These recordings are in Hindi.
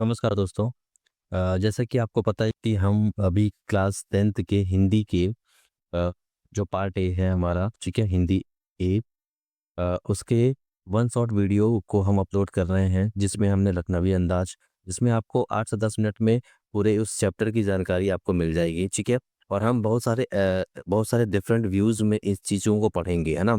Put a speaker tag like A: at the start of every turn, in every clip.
A: नमस्कार दोस्तों। जैसा कि आपको पता है कि हम अभी क्लास 10th के हिंदी के जो पार्ट ए है हमारा, ठीक है, हिंदी ए, उसके वन शॉट वीडियो को हम अपलोड कर रहे हैं, जिसमें हमने लखनवी अंदाज, जिसमें आपको 8 से 10 मिनट में पूरे उस चैप्टर की जानकारी आपको मिल जाएगी, ठीक है। और हम बहुत सारे डिफरेंट व्यूज़ में इस चीज़ों को पढ़ेंगे, है ना।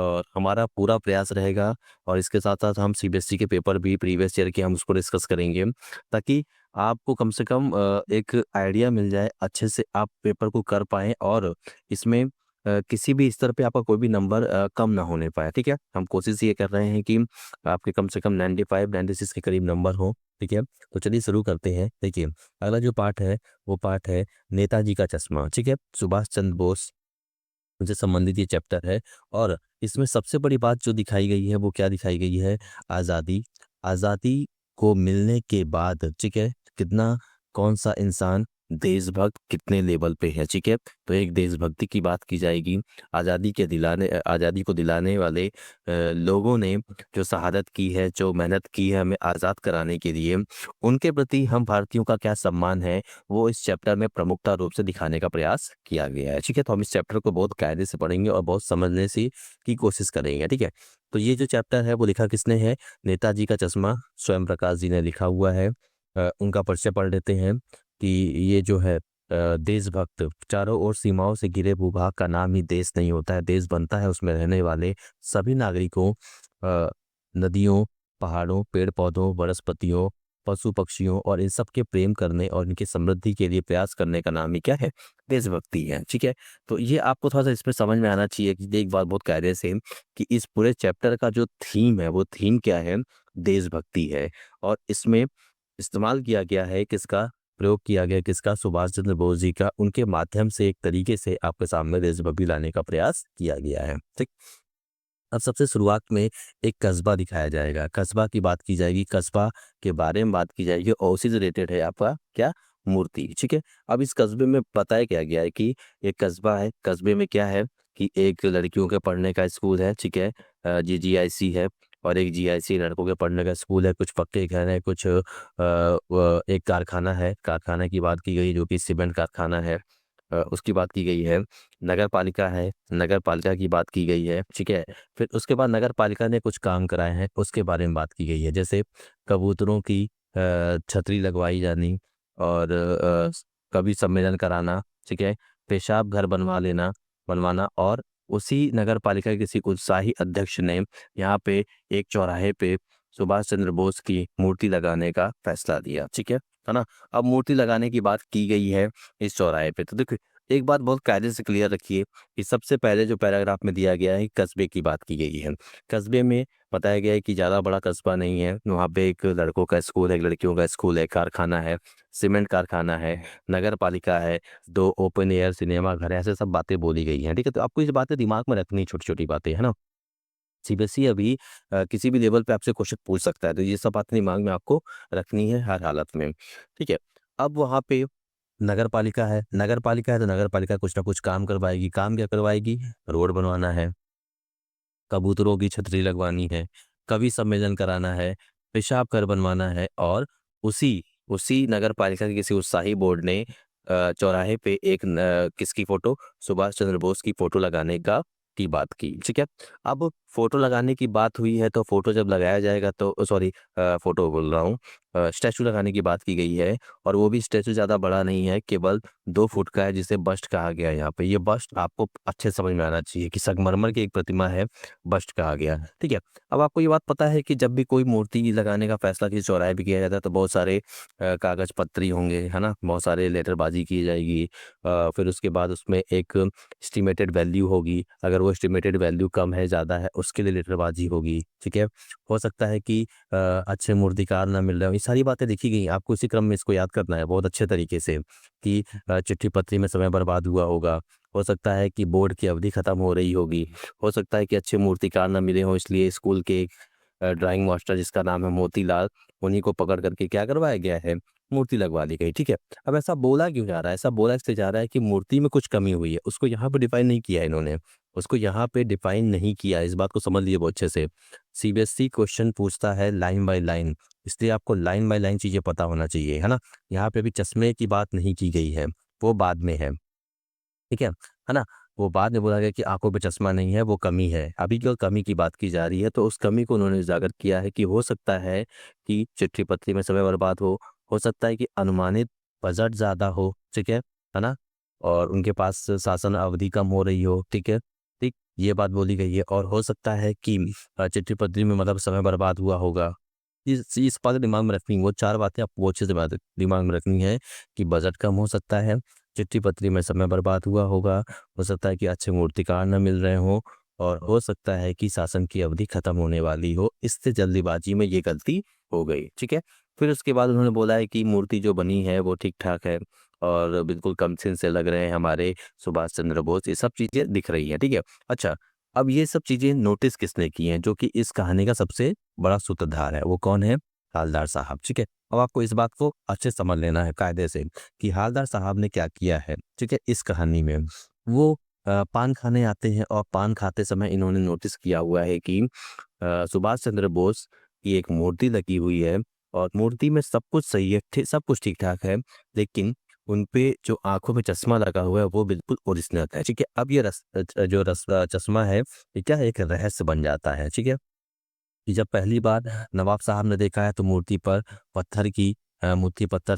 A: और हमारा पूरा प्रयास रहेगा, और इसके साथ साथ हम सीबीएसई के पेपर भी प्रीवियस ईयर के हम उसको डिस्कस करेंगे, ताकि आपको कम से कम एक आइडिया मिल जाए, अच्छे से आप पेपर को कर पाएँ, और इसमें किसी भी स्तर पे आपका कोई भी नंबर कम ना होने पाए, ठीक है। हम कोशिश ये कर रहे हैं कि आपके कम से कम 95-96 के करीब नंबर हो, ठीक है। तो चलिए शुरू करते हैं। देखिए, अगला जो पार्ट है वो पार्ट है नेताजी का चश्मा, ठीक है। सुभाष चंद्र बोस से संबंधित ये चैप्टर है, और इसमें सबसे बड़ी बात जो दिखाई गई है वो क्या दिखाई गई है? आज़ादी। आज़ादी को मिलने के बाद, ठीक है, कितना कौन सा इंसान देशभक्त कितने लेवल पे है, ठीक है। तो एक देशभक्ति की बात की जाएगी। आज़ादी को दिलाने वाले लोगों ने जो शहादत की है, जो मेहनत की है हमें आज़ाद कराने के लिए, उनके प्रति हम भारतीयों का क्या सम्मान है, वो इस चैप्टर में प्रमुखता रूप से दिखाने का प्रयास किया गया है, ठीक है। तो हम इस चैप्टर को बहुत कायदे से पढ़ेंगे और बहुत समझने की कोशिश करेंगे, ठीक है। तो ये जो चैप्टर है वो लिखा किसने है? नेताजी का चश्मा, स्वयं प्रकाश जी ने लिखा हुआ है। उनका परिचय पढ़ लेते हैं कि ये जो है देशभक्त, चारों ओर सीमाओं से घिरे भूभाग का नाम ही देश नहीं होता है। देश बनता है उसमें रहने वाले सभी नागरिकों, नदियों, पहाड़ों, पेड़ पौधों, वनस्पतियों, पशु पक्षियों और इन सब के प्रेम करने और इनकी समृद्धि के लिए प्रयास करने का नाम ही क्या है? देशभक्ति है, ठीक है। तो ये आपको थोड़ा सा इसमें समझ में आना चाहिए कि एक बात बहुत कायदे से, कि इस पूरे चैप्टर का जो थीम है वो थीम क्या है? देशभक्ति है। और इसमें इस्तेमाल किया गया है किसका? प्रयोग किया गया किसका? सुभाष चंद्र बोस जी का। उनके माध्यम से एक तरीके से आपके सामने देशभक्ति लाने का प्रयास किया गया है, ठीक। अब सबसे शुरुआत में एक कस्बा दिखाया जाएगा, कस्बा की बात की जाएगी, कस्बा के बारे में बात की जाएगी, और उसी से रिलेटेड है आपका क्या? मूर्ति, ठीक है। अब इस कस्बे में बताया क्या गया है कि एक कस्बा है, कस्बे में क्या है कि एक लड़कियों के पढ़ने का स्कूल है, ठीक है, जीजीआईसी है, और एक जीआईसी लड़कों के पढ़ने का स्कूल है, कुछ पक्के घर है, कुछ एक कारखाना है, कारखाने की बात की गई जो कि सीमेंट कारखाना है, उसकी बात की गई है। नगर पालिका है, नगर पालिका की बात की गई है, ठीक है। फिर उसके बाद नगर पालिका ने कुछ काम कराए हैं, उसके बारे में बात की गई है, जैसे कबूतरों की छतरी लगवाई जानी, और कवि सम्मेलन कराना, ठीक है, पेशाब घर बनवाना, और उसी नगर पालिका के किसी उत्साही अध्यक्ष ने यहाँ पे एक चौराहे पे सुभाष चंद्र बोस की मूर्ति लगाने का फैसला लिया, ठीक है ना। अब मूर्ति लगाने की बात की गई है इस चौराहे पे, तो देखिए, एक बात बहुत कायदे से क्लियर रखिए कि सबसे पहले जो पैराग्राफ में दिया गया है, कस्बे की बात की गई है। कस्बे में बताया गया है कि ज़्यादा बड़ा कस्बा नहीं है, वहाँ पे एक लड़कों का स्कूल है, एक लड़कियों का स्कूल है, कारखाना है, सीमेंट कारखाना है, नगर पालिका है, 2 ओपन एयर सिनेमा घर है, ऐसे सब बातें बोली गई हैं, ठीक है। तो आपको ये बातें दिमाग में रखनी, छोटी-छोटी बातें, है ना। सीबीएसई अभी किसी भी लेवल पे आपसे क्वेश्चन पूछ सकता है, तो ये सब बातें दिमाग में आपको रखनी है हर हालत में, ठीक है। अब वहाँ पे नगर पालिका है, नगर पालिका है तो नगर पालिका कुछ ना कुछ काम करवाएगी। काम क्या करवाएगी? रोड बनवाना है, कबूतरों की छतरी लगवानी है, कवि सम्मेलन कराना है, पेशाब घर बनवाना है, और उसी उसी नगर पालिका के किसी उत्साही बोर्ड ने चौराहे पे किसकी फोटो? सुभाष चंद्र बोस की फोटो लगाने की बात की, ठीक है। अब फोटो लगाने की बात हुई है, तो फोटो जब लगाया जाएगा तो सॉरी, फोटो बोल रहा हूँ, स्टैचू लगाने की बात की गई है, और वो भी स्टैचू ज़्यादा बड़ा नहीं है, केवल 2 फुट का है, जिसे बस्ट कहा गया है। यहाँ पे ये बस्ट आपको अच्छे से समझ में आना चाहिए कि संगमरमर की एक प्रतिमा है, बस्ट कहा गया है, ठीक है। अब आपको ये बात पता है कि जब भी कोई मूर्ति लगाने का फैसला किसी चौराहे पे किया जाता है, तो बहुत सारे कागज पत्री होंगे, है ना, बहुत सारे लेटरबाजी की जाएगी। फिर उसके बाद उसमें एक एस्टिमेटेड वैल्यू होगी, अगर वो एस्टिमेटेड वैल्यू कम है, ज़्यादा है, उसके लिए लेटरबाजी होगी, ठीक है। हो सकता है कि अच्छे मूर्तिकार ना मिल रहे हो, ये सारी बातें लिखी गई हैं, आपको इसी क्रम में इसको याद करना है बहुत अच्छे तरीके से, कि चिट्ठी पत्री में समय बर्बाद हुआ होगा, हो सकता है कि बोर्ड की अवधि खत्म हो रही होगी, हो सकता है कि अच्छे मूर्तिकार ना मिले हों, इसलिए स्कूल के ड्राइंग मास्टर जिसका नाम है मोतीलाल, उन्हीं को पकड़ करके क्या करवाया गया है? मूर्ति लगवा ली गई, ठीक है। अब ऐसा बोला क्यों जा रहा है? ऐसा बोला इसलिए जा रहा है कि मूर्ति में कुछ कमी हुई है, उसको यहाँ पे डिफाइन नहीं किया है इन्होंने, उसको यहाँ पे डिफाइन नहीं किया, इस बात को समझ लिए बहुत अच्छे से। सीबीएसई क्वेश्चन पूछता है लाइन बाय लाइन, इसलिए आपको लाइन बाय लाइन चीज़ें पता होना चाहिए, है ना। यहाँ पे अभी चश्मे की बात नहीं की गई है, वो बाद में है, ठीक है ना। वो बाद में बोला गया कि आंखों पे चश्मा नहीं है, वो कमी है। अभी जो कमी की बात की जा रही है, तो उस कमी को उन्होंने उजागर किया है कि हो सकता है कि चिट्ठी पत्री में समय बर्बाद हो सकता है कि अनुमानित बजट ज़्यादा हो, ठीक है ना। और उनके पास शासन अवधि कम हो रही हो, ठीक है, ठीक, ये बात बोली गई है। और हो सकता है कि चिट्ठी पत्री में मतलब समय बर्बाद हुआ होगा। इस बात को दिमाग में रखनी, वो 4 बातें आपको बहुत अच्छे से बात दिमाग में रखनी है कि बजट कम हो सकता है, चिट्ठी पत्री में समय बर्बाद हुआ होगा, हो सकता है कि अच्छे मूर्तिकार न मिल रहे हों, और हो सकता है कि शासन की अवधि खत्म होने वाली हो, इससे जल्दीबाजी में ये गलती हो गई, ठीक है। फिर उसके बाद उन्होंने बोला है कि मूर्ति जो बनी है वो ठीक ठाक है और बिल्कुल कमसिन से लग रहे हैं हमारे सुभाष चंद्र बोस, ये सब चीज़ें दिख रही हैं, ठीक है। अच्छा, अब ये सब चीज़ें नोटिस किसने की हैं, जो कि इस कहानी का सबसे बड़ा सूत्रधार है, वो कौन है? हालदार साहब, ठीक है। अब आपको इस बात को अच्छे से समझ लेना है कायदे से कि हालदार साहब ने क्या किया है, ठीक है, इस कहानी में। वो पान खाने आते हैं और पान खाते समय इन्होंने नोटिस किया हुआ है कि सुभाष चंद्र बोस की एक मूर्ति लगी हुई है और मूर्ति में सब कुछ सही है, सब कुछ ठीक-ठाक है, लेकिन उन पे जो आँखों में चश्मा लगा हुआ है वो बिल्कुल ओरिजिनल है, ठीक है। अब ये चश्मा है, ये क्या है, एक रहस्य बन जाता है, ठीक है। कि जब पहली बार नवाब साहब ने देखा है तो मूर्ति पत्थर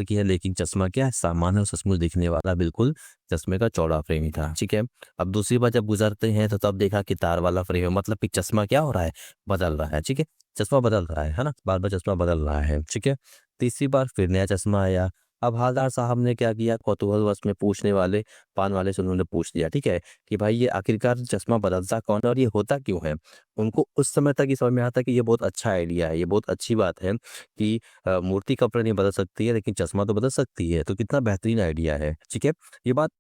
A: की है, लेकिन चश्मा क्या है, सामान्य और सचमुच दिखने वाला बिल्कुल चश्मे का चौड़ा फ्रेम ही था, ठीक है। अब दूसरी बार जब गुजरते हैं तो तब देखा कि तार वाला फ्रेम है, मतलब कि चश्मा क्या हो रहा है, बदल रहा है, ठीक है। चश्मा बदल रहा है ना, बार बार चश्मा बदल रहा है, ठीक है। तीसरी बार फिर नया चश्मा आया। अब हालदार साहब ने क्या किया, कौतूहलवश में पूछने वाले पान वाले से उन्होंने पूछ लिया, ठीक है, कि भाई ये आखिरकार चश्मा बदलता कौन है और ये होता क्यों है। उनको उस समय तक ये समझ में आता कि ये बहुत अच्छा आइडिया है, ये बहुत अच्छी बात है कि मूर्ति कपड़े नहीं बदल सकती है, लेकिन चश्मा तो बदल सकती है, तो कितना बेहतरीन आइडिया है, ठीक है। ये बात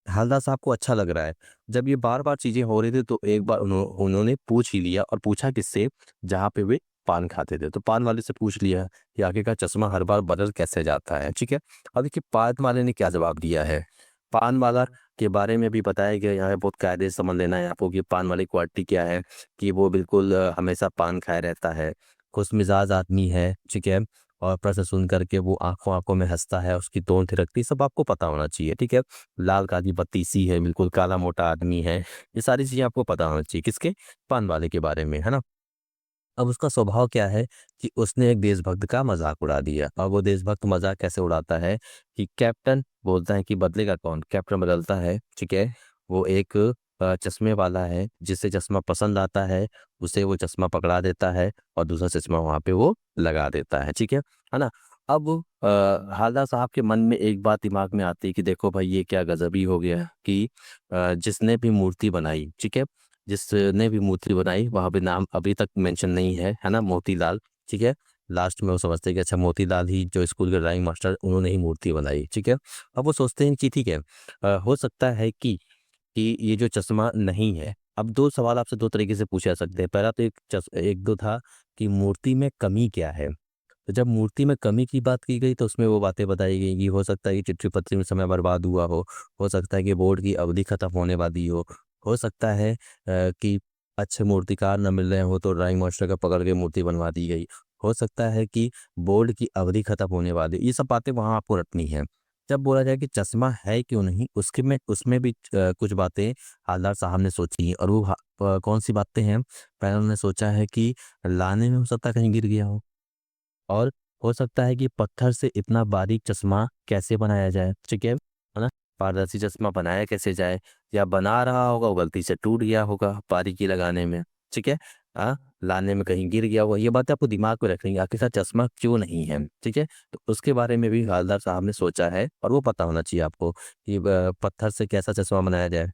A: हवलदार साहब को अच्छा लग रहा है। जब ये बार-बार चीज़ें हो रही थी तो एक बार उन्होंने पूछ ही लिया, और पूछा किससे? जहाँ पे वे पान खाते थे। तो पान वाले से पूछ लिया कि आखिरकार चश्मा हर बार बदल कैसे जाता है, ठीक है? अब देखिए पान वाले ने क्या जवाब दिया है। पान वाला के बारे में भी बताया गया, यहाँ पे बहुत कायदे से समझ लेना है आपको कि पान वाली क्वालिटी क्या है, कि वो बिल्कुल हमेशा पान खाए रहता है, खुशमिजाज आदमी है, ठीक है? और प्रश्न सुन कर के वो आँखों-आँखों में हँसता है, उसकी टोन थिरकती है, सब आपको पता होना चाहिए, ठीक है? लाल काली बत्तीसी है, बिल्कुल काला मोटा आदमी है, ये सारी चीज़ें आपको पता होना चाहिए, किसके? पान वाले के बारे में, है ना? अब उसका स्वभाव क्या है कि उसने एक देशभक्त का मज़ाक उड़ा दिया। अब वो देशभक्त मज़ाक कैसे उड़ाता है कि कैप्टन बोलता है कि बदलेगा कौन? कैप्टन बदलता है, ठीक है? वो एक चश्मे वाला है, जिसे चश्मा पसंद आता है, उसे वो चश्मा पकड़ा देता है और दूसरा चश्मा वहाँ पे वो लगा देता है, ठीक है ना? अब हालदार साहब के मन में एक बात दिमाग में आती है कि देखो भाई ये क्या गज़ब ही हो गया कि जिसने भी मूर्ति बनाई, ठीक है? जिसने भी मूर्ति बनाई वहाँ पे नाम अभी तक मेंशन नहीं है ना? मोतीलाल, ठीक है? लास्ट में वो समझते हैं कि अच्छा मोतीलाल ही जो स्कूल के ड्राइंग मास्टर उन्होंने ही मूर्ति बनाई, ठीक है? अब वो सोचते हैं कि ठीक है, हो सकता है कि ये जो चश्मा नहीं है। अब 2 सवाल आपसे 2 तरीके से पूछे जा सकते हैं। पहला तो एक दो था कि मूर्ति में कमी क्या है? तो जब मूर्ति में कमी की बात की गई तो उसमें वो बातें बताई गई कि हो सकता है कि चिट्ठी-पत्री में समय बर्बाद हुआ हो सकता है कि बोर्ड की अवधि खत्म होने वाली हो सकता है कि अच्छे मूर्तिकार न मिल रहे हो तो ड्राइंग मास्टर को पकड़ के मूर्ति बनवा दी गई। हो सकता है कि बोर्ड की अवधि खत्म होने वाली, ये सब बातें वहाँ आपको रटनी है। जब बोला जाए कि चश्मा है क्यों नहीं, उसके में उसमें भी कुछ बातें हालदार साहब ने सोची हैं, और वो कौन-सी बातें हैं? पहले उन्होंने सोचा है कि लाने में हो सकता है कहीं गिर गया हो। और हो सकता है कि पत्थर से इतना बारीक चश्मा कैसे बनाया जाए, ठीक है ना? पारदर्शी चश्मा बनाया कैसे जाए, या बना रहा होगा वो गलती से टूट गया होगा बारीकी लगाने में, ठीक है? लाने में कहीं गिर गया होगा, ये बातें आपको दिमाग में रखनी है, आखिरकार चश्मा क्यों नहीं है, ठीक है? तो उसके बारे में भी हवलदार साहब ने सोचा है, और वो पता होना चाहिए आपको कि पत्थर से कैसा चश्मा बनाया जाए,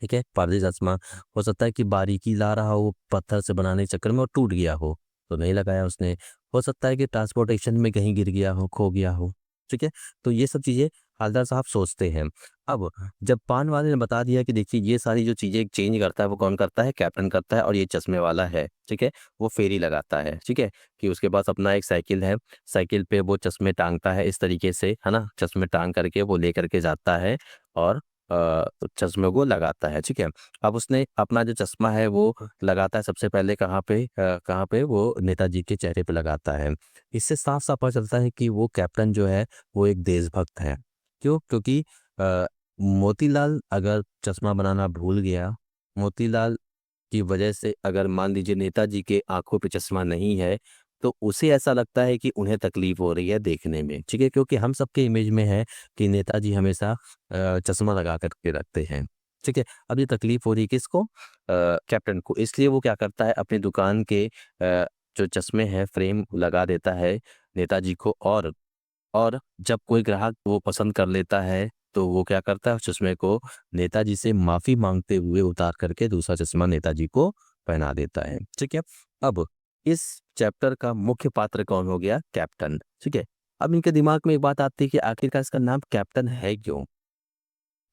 A: ठीक है? पारदर्शी चश्मा हो सकता है कि बारीकी ला रहा हो पत्थर से बनाने के चक्कर में और टूट गया हो, तो नहीं लगाया उसने। हो सकता है कि ट्रांसपोर्टेशन में कहीं गिर गया हो, खो गया हो, ठीक है? तो ये सब चीज़ें हवलदार साहब सोचते हैं। अब जब पान वाले ने बता दिया कि देखिए ये सारी जो चीज़ें चेंज करता है वो कौन करता है? कैप्टन करता है, और ये चश्मे वाला है, ठीक है? वो फेरी लगाता है, ठीक है? कि उसके पास अपना एक साइकिल है, साइकिल पे वो चश्मे टाँगता है इस तरीके से, है ना? चश्मे टाँग करके वो लेकर के जाता है और चश्मे को लगाता है। ठीक है, अब उसने अपना जो चश्मा है वो लगाता है सबसे पहले कहाँ पे, वो नेताजी के चेहरे पे लगाता है। इससे साफ साफ पता चलता है कि वो कैप्टन जो है वो एक देशभक्त है। क्यों? क्योंकि मोतीलाल अगर चश्मा बनाना भूल गया, मोतीलाल की वजह से अगर मान लीजिए नेताजी के आंखों पे चश्मा नहीं है, तो उसे ऐसा लगता है कि उन्हें तकलीफ हो रही है देखने में। ठीक है, क्योंकि हम सबके इमेज में है कि नेताजी हमेशा चश्मा लगा करके रखते हैं। ठीक है, अब ये तकलीफ हो रही है किसको? कैप्टन को। इसलिए वो क्या करता है, अपनी दुकान के जो चश्मे हैं फ्रेम लगा देता है नेताजी को। और जब कोई ग्राहक वो पसंद कर लेता है तो वो क्या करता है, उस चश्मे को नेताजी से माफी मांगते हुए उतार करके दूसरा चश्मा नेताजी को पहना देता है। ठीक है, अब इस चैप्टर का मुख्य पात्र कौन हो गया? कैप्टन। ठीक है, अब इनके दिमाग में एक बात आती है कि आखिरकार इसका नाम कैप्टन है क्यों?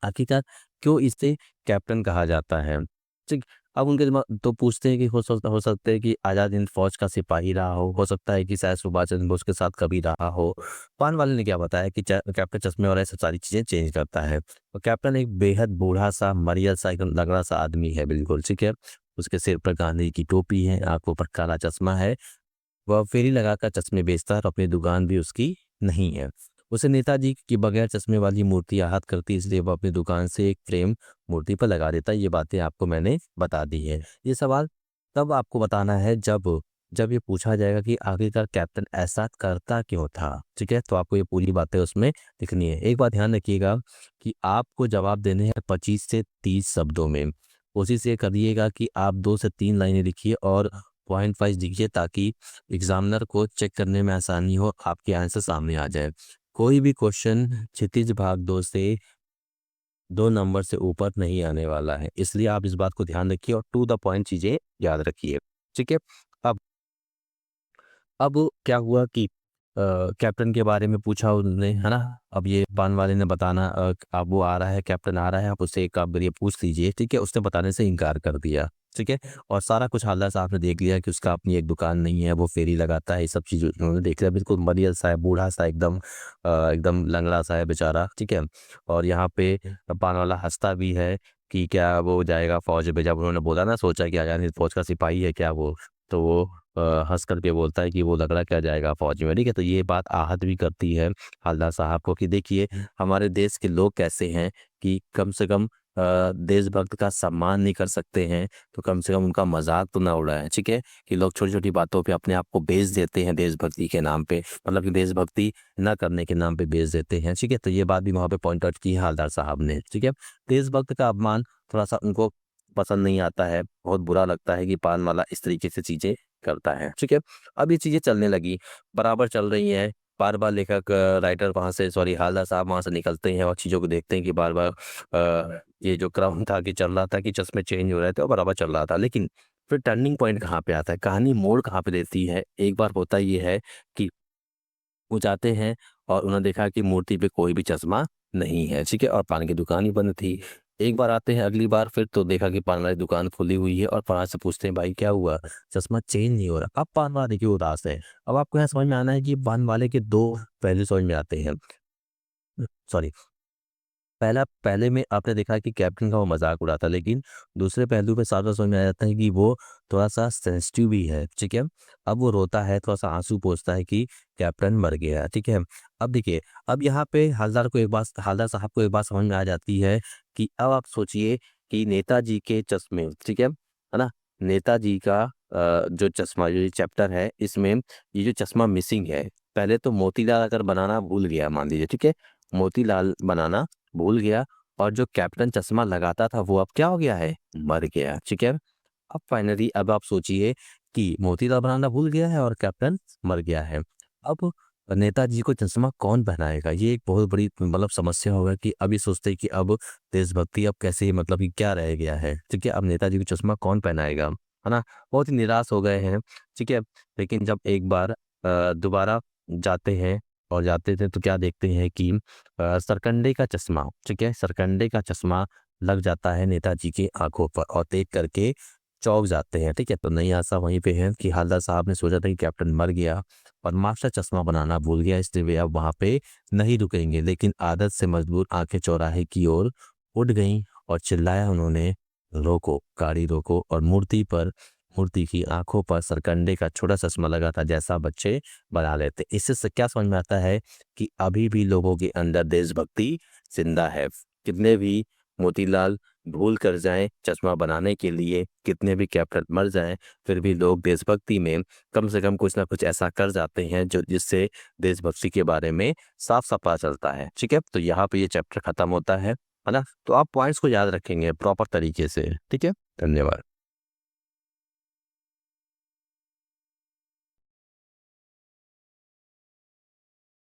A: आखिरकार क्यों इसे कैप्टन कहा जाता है? ठीक, अब उनके दिमाग तो पूछते हैं कि हो सकता है कि आज़ाद हिंद फौज का सिपाही रहा हो सकता है कि शायद सुभाष चंद्र बोस के साथ कभी रहा हो। पान वाले ने क्या बताया कि कैप्टन चश्मे और ऐसी सारी चीजें चेंज करता है। और कैप्टन एक बेहद बूढ़ा सा मरियल सा एकदम लंगड़ा सा आदमी है, बिल्कुल। ठीक है, उसके सिर पर गांधी की टोपी है, आंखों पर काला चश्मा है। वह फेरी लगाकर चश्मे बेचता है और अपनी दुकान भी उसकी नहीं है। उसे नेताजी की बगैर चश्मे वाली मूर्ति आहत करती, इसलिए वह अपनी दुकान से एक फ्रेम मूर्ति पर लगा देता है। ये बातें आपको मैंने बता दी है। ये सवाल तब आपको बताना है जब जब ये पूछा जाएगा कि आखिरकार कैप्टन ऐसा करता क्यों था। ठीक है, तो आपको ये पूरी बातें उसमें लिखनी है। एक बात ध्यान रखिएगा कि आपको जवाब देने हैं 25 से 30 शब्दों में। कोशिश ये करिएगा कि आप 2 से 3 लाइनें लिखिए और पॉइंट वाइज लिखिए, ताकि एग्जामिनर को चेक करने में आसानी हो, आपके आंसर सामने आ जाए। कोई भी क्वेश्चन क्षितिज भाग 2 से 2 नंबर से ऊपर नहीं आने वाला है, इसलिए आप इस बात को ध्यान रखिए और टू द पॉइंट चीजें याद रखिए। ठीक है, अब अब क्या हुआ कि कैप्टन के बारे में पूछा उन्होंने, है ना। अब ये पान वाले ने बताना, अब वो आ रहा है, कैप्टन आ रहा है, आप उससे एक बार ये पूछ लीजिए। ठीक है, उसने बताने से इनकार कर दिया। ठीक है, और सारा कुछ हालत साहब ने देख लिया कि उसका अपनी एक दुकान नहीं है, वो फेरी लगाता है, ये सब चीज़ उन्होंने देख लिया। बिल्कुल मरियल सा है, बूढ़ा सा, एकदम एकदम लंगड़ा सा है बेचारा। ठीक है, और यहाँ पे पान वाला हंसता भी है कि क्या वो जाएगा फौज में। जब उन्होंने बोला ना, सोचा कि आजाद हिंद फौज का सिपाही है क्या वो, तो वो हंस करके बोलता है कि वो लग रहा क्या जाएगा फौज में। ठीक है, तो ये बात आहत भी करती है हवलदार साहब को कि देखिए हमारे देश के लोग कैसे हैं कि कम से कम देशभक्त का सम्मान नहीं कर सकते हैं, तो कम से कम उनका मजाक तो ना उड़ाएं। ठीक है, कि लोग छोटी छोटी बातों पे अपने आप को बेच देते हैं देशभक्ति के नाम पे, मतलब कि देशभक्ति ना करने के नाम पे बेच देते हैं। ठीक है, तो ये बात भी वहाँ पे पॉइंट आउट की है हवलदार साहब ने। ठीक है, देशभक्त का अपमान थोड़ा सा उनको पसंद नहीं आता है, बहुत बुरा लगता है कि पान वाला इस तरीके से चीजें करता है। ठीक है, अब ये चीजें चलने लगी, बराबर चल रही है। बार बार लेखक राइटर वहां से, सॉरी हालदार साहब वहां से निकलते हैं और चीजों को देखते हैं कि बार बार ये जो क्रम था कि चल रहा था कि चश्मे चेंज हो रहे थे और बराबर चल रहा था। लेकिन फिर टर्निंग पॉइंट कहाँ पे आता है, कहानी मोड़ कहाँ पे देती है? एक बार होता ये है कि वो जाते हैं और उन्होंने देखा कि मूर्ति पे कोई भी चश्मा नहीं है। ठीक है, और पान की दुकान ही बंद थी। एक बार आते हैं, अगली बार फिर तो देखा कि पान वाली दुकान खुली हुई है और पान से पूछते हैं भाई क्या हुआ, चश्मा चेंज नहीं हो रहा। अब पान वाले की उदास है। अब आपको यहाँ समझ में आना है कि पान वाले के दो पहलू समझ में आते हैं। सॉरी, पहला पहले में आपने देखा कि कैप्टन का वो मजाक उड़ाता, लेकिन दूसरे पहलू पे साफ साफ समझ में आ जाता है कि वो थोड़ा सा सेंसिटिव भी है। ठीक है, अब वो रोता है, थोड़ा सा आंसू पोंछता है कि कैप्टन मर गया। ठीक है, अब देखिए, अब यहाँ पे हवलदार साहब को एक बात समझ में आ जाती है कि अब आप सोचिए कि नेताजी के चश्मे, ठीक है ना, नेताजी का जो चश्मा, जो चैप्टर है इसमें ये जो चश्मा मिसिंग है। पहले तो मोतीलाल अगर बनाना भूल गया मान लीजिए, ठीक है, मोतीलाल बनाना भूल गया, और जो कैप्टन चश्मा लगाता था वो अब क्या हो गया है, मर गया। ठीक है, अब फाइनली अब आप सोचिए कि मोतीलाल बनाना भूल गया है और कैप्टन मर गया है। अब नेताजी को चश्मा कौन पहनाएगा, ये एक बहुत बड़ी मतलब समस्या होगा कि अभी सोचते हैं कि अब देशभक्ति अब कैसे, मतलब कि क्या रह गया है। ठीक है, अब नेताजी को चश्मा कौन पहनाएगा, है ना। बहुत ही निराश हो गए हैं। ठीक है, लेकिन जब एक बार दोबारा जाते हैं और जाते थे तो क्या देखते हैं कि सरकंडे का चश्मा, ठीक है, सरकंडे का चश्मा लग जाता है नेताजी की आंखों पर और देख करके चौंक जाते हैं। ठीक है, तो नई आशा वहीं पे है कि हवलदार साहब ने सोचा था कि कैप्टन मर गया और मास्टर चश्मा बनाना भूल गया, इसलिए वे अब वहां पे नहीं रुकेंगे, लेकिन आदत से मजबूर आंखें चौराहे की ओर उठ गईं और चिल्लाया उन्होंने, रोको, गाड़ी रोको। और मूर्ति की आंखों पर सरकंडे का छोटा चश्मा लगा था, जैसा बच्चे बना लेते। इससे क्या समझ में आता है कि अभी भी लोगों के अंदर देशभक्ति जिंदा है। कितने भी मोतीलाल भूल कर जाएं चश्मा बनाने के लिए, कितने भी कैप्टन मर जाएं, फिर भी लोग देशभक्ति में कम से कम कुछ ना कुछ ऐसा कर जाते हैं जो जिससे देशभक्ति के बारे में साफ साफ पता चलता है। ठीक है, तो यहाँ पे ये चैप्टर खत्म होता है ना। तो आप पॉइंट्स को याद रखेंगे प्रॉपर तरीके से। ठीक है, धन्यवाद।